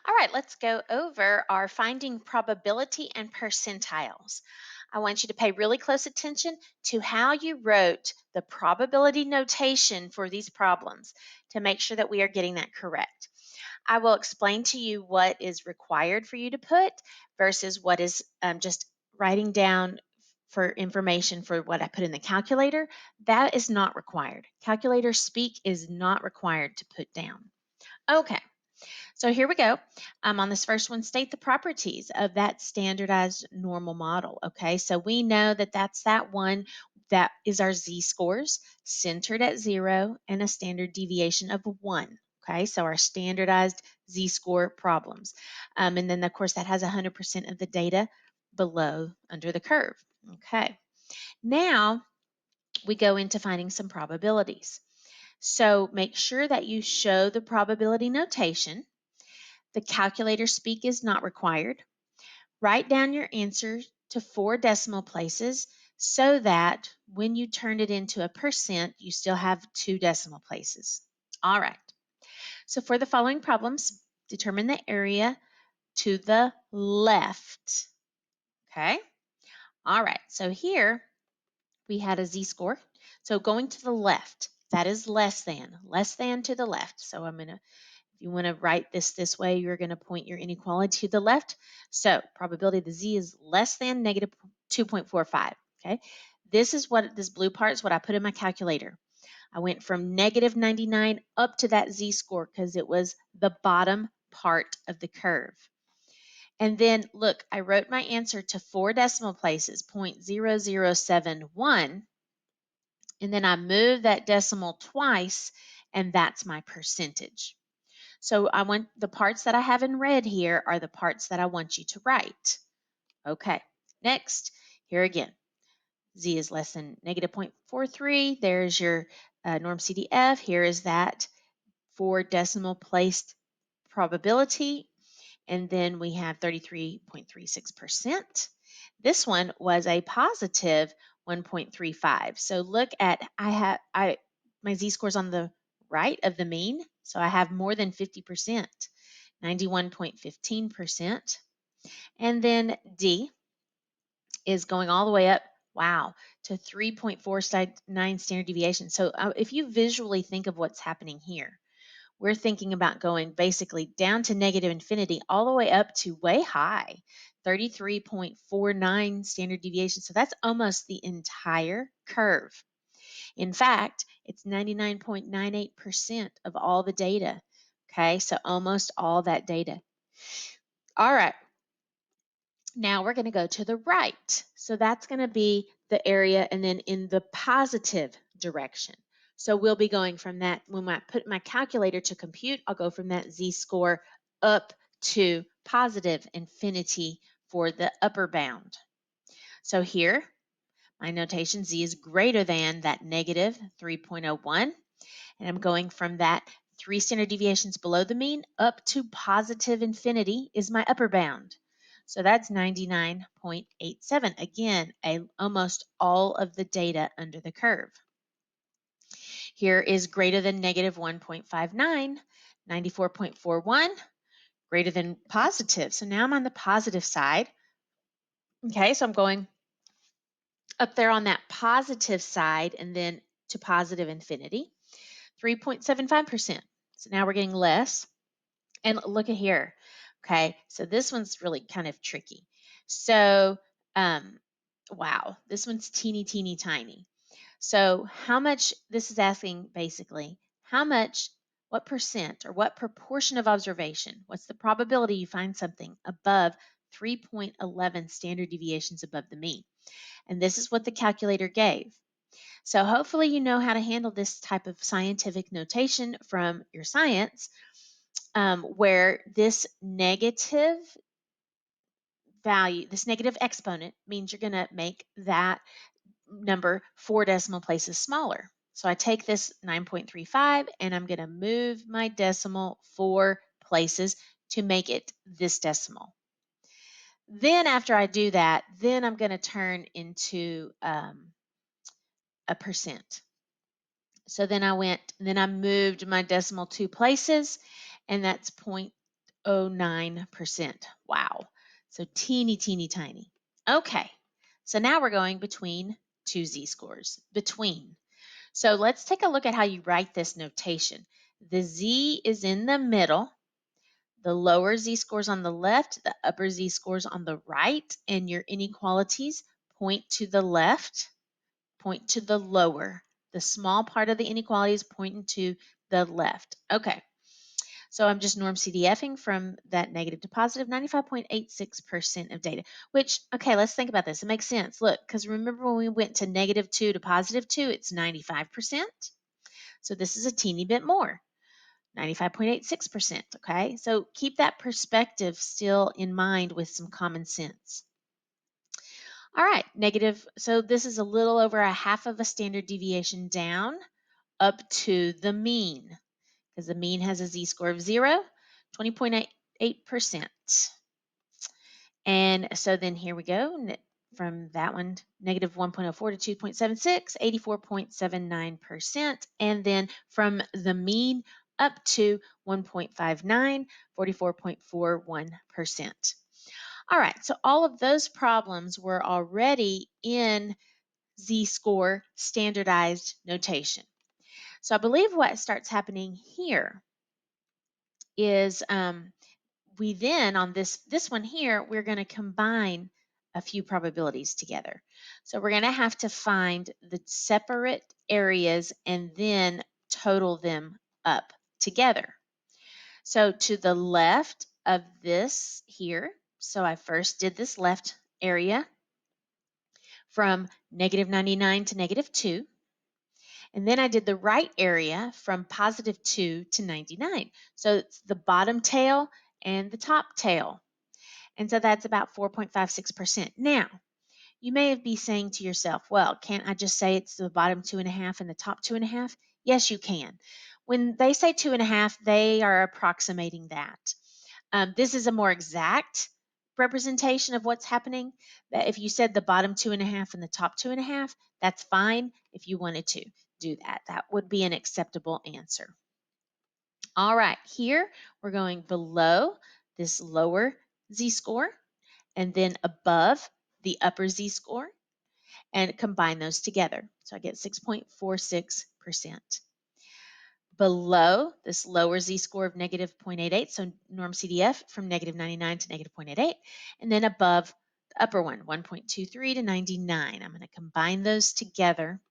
All right, let's go over our finding probability and percentiles. I want you to pay really close attention to how you wrote the probability notation for these problems to make sure that we are getting that correct. I will explain to you what is required for you to put versus what is just writing down for information for what I put in the calculator. That is not required. Calculator speak is not required to put down. Okay. So here we go. On this first one, state the properties of that standardized normal model. Okay, so we know that that's that one that is our z-scores centered at 0 and a standard deviation of 1. Okay, so our standardized z-score problems. And then, of course, that has 100% of the data below under the curve. Okay, now we go into finding some probabilities. So make sure that you show the probability notation. The calculator speak is not required. Write down your answer to 4 decimal places so that when you turn it into a percent, you still have 2 decimal places. All right. So for the following problems, determine the area to the left. Okay. All right. So here we had a z-score. So going to the left, that is less than to the left. So I'm going to If you want to write this way, you're going to point your inequality to the left. So probability of the z is less than negative 2.45. Okay. This blue part is what I put in my calculator. I went from negative 99 up to that z-score because it was the bottom part of the curve. And then look, I wrote my answer to 4 decimal places, 0.0071, and then I moved that decimal twice, and that's my percentage. So I want the parts that I have in red here are the parts that I want you to write. Okay, next, here again, z is less than negative 0.43. There's your norm CDF. Here is that 4 decimal placed probability. And then we have 33.36%. This one was a positive 1.35. So look at my z-scores on the right of the mean. So I have more than 50%, 91.15%. And then D is going all the way up, wow, to 3.49 standard deviation. So if you visually think of what's happening here, we're thinking about going basically down to negative infinity all the way up to way high, 33.49 standard deviation. So that's almost the entire curve. In fact, it's 99.98% of all the data. Okay, so almost all that data. All right, now we're going to go to the right. So that's going to be the area and then in the positive direction. So we'll be going from that, when I put my calculator to compute, I'll go from that z-score up to positive infinity for the upper bound. So here, my notation z is greater than that negative 3.01, and I'm going from that 3 standard deviations below the mean up to positive infinity is my upper bound. So that's 99.87. Again, almost all of the data under the curve. Here is greater than negative 1.59, 94.41, greater than positive. So now I'm on the positive side. Okay, so I'm going up there on that positive side and then to positive infinity, 3.75%. So now we're getting less. And look at here. Okay, so this one's really kind of tricky. So, wow, this one's teeny, teeny, tiny. So, how much, this is asking basically, how much, what percent or what proportion of observation, what's the probability you find something above 3.11 standard deviations above the mean? And this is what the calculator gave. So, hopefully, you know how to handle this type of scientific notation from your science, where this negative value, this negative exponent, means you're going to make that number 4 decimal places smaller. So I take this 9.35 and I'm going to move my decimal 4 places to make it this decimal. Then after I do that, then I'm going to turn into a percent. So then I moved my decimal 2 places, and that's 0.09%. Wow. So teeny, teeny, tiny. Okay. So now we're going between two z-scores. Between. So let's take a look at how you write this notation. The z is in the middle. The lower z-scores on the left, the upper z-scores on the right, and your inequalities point to the left, point to the lower. The small part of the inequality is pointing to the left. Okay. So I'm just norm CDFing from that negative to positive 95.86% of data, which, okay, let's think about this. It makes sense. Look, because remember when we went to -2 to +2, it's 95%. So this is a teeny bit more, 95.86%. Okay, so keep that perspective still in mind with some common sense. All right, negative. So this is a little over a half of a standard deviation down up to the mean, because the mean has a z-score of 0, 20.88%. And so then here we go. From that one, negative 1.04 to 2.76, 84.79%. And then from the mean up to 1.59, 44.41%. All right, so all of those problems were already in z-score standardized notation. So I believe what starts happening here is we then on this one here, we're going to combine a few probabilities together. So we're going to have to find the separate areas and then total them up together. So to the left of this here, so I first did this left area from -99 to -2. And then I did the right area from +2 to 99. So it's the bottom tail and the top tail. And so that's about 4.56%. Now, you may be saying to yourself, well, can't I just say it's the bottom 2.5 and the top 2.5? Yes, you can. When they say 2.5, they are approximating that. This is a more exact representation of what's happening. That if you said the bottom 2.5 and the top 2.5, that's fine if you wanted to do that. That would be an acceptable answer. All right, here we're going below this lower z-score and then above the upper z-score and combine those together. So I get 6.46%. Below this lower z-score of negative 0.88, so norm CDF from negative 99 to negative 0.88, and then above the upper one, 1.23 to 99. I'm going to combine those together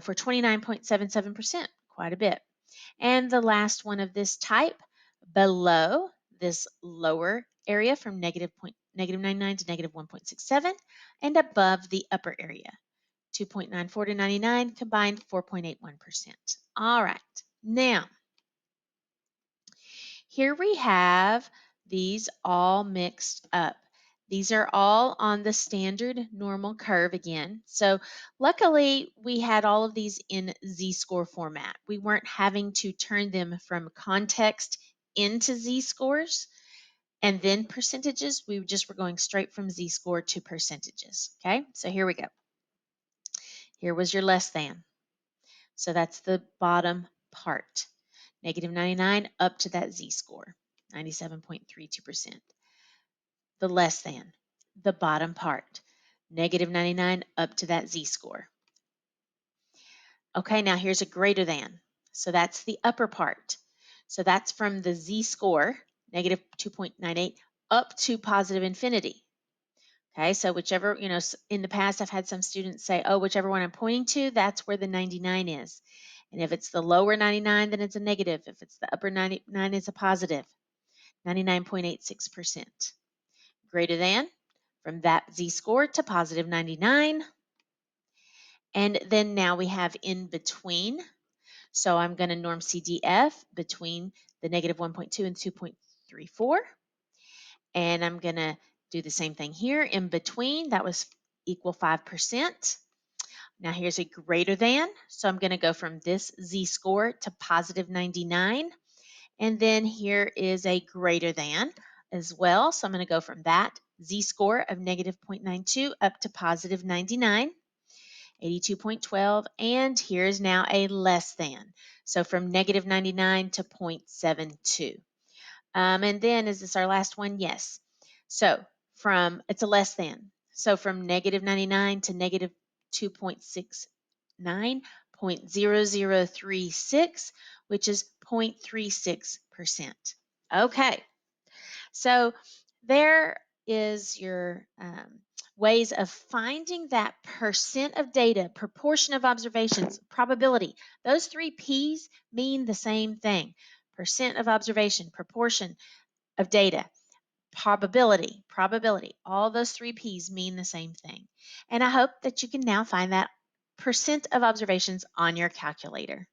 for 29.77%, quite a bit. And the last one of this type, below this lower area from negative 99 to negative 1.67, and above the upper area, 2.94 to 99, combined 4.81%. All right, now, here we have these all mixed up. These are all on the standard normal curve again. So luckily, we had all of these in z-score format. We weren't having to turn them from context into z-scores and then percentages. We just were going straight from z-score to percentages. Okay, so here we go. Here was your less than. So that's the bottom part. Negative 99 up to that z-score, 97.32%. The less than, the bottom part, negative 99 up to that z-score. Okay, now here's a greater than. So that's the upper part. So that's from the z-score, negative 2.98, up to positive infinity. Okay, so whichever, in the past I've had some students say, oh, whichever one I'm pointing to, that's where the 99 is. And if it's the lower 99, then it's a negative. If it's the upper 99, it's a positive, 99.86%. Greater than, from that z-score to positive 99. And then now we have in between. So I'm going to norm CDF between the negative 1.2 and 2.34. And I'm going to do the same thing here in between. That was equal 5%. Now here's a greater than. So I'm going to go from this z-score to positive 99. And then here is a greater than as well. So I'm going to go from that z-score of negative 0.92 up to positive 99, 82.12. And here's now a less than. So from negative 99 to 0.72. And then is this our last one? Yes. So it's a less than. So from negative 99 to negative 2.69, 0.0036, which is 0.36%. Okay. So there is your ways of finding that percent of data, proportion of observations, probability. Those three P's mean the same thing. Percent of observation, proportion of data, probability. All those three P's mean the same thing. And I hope that you can now find that percent of observations on your calculator.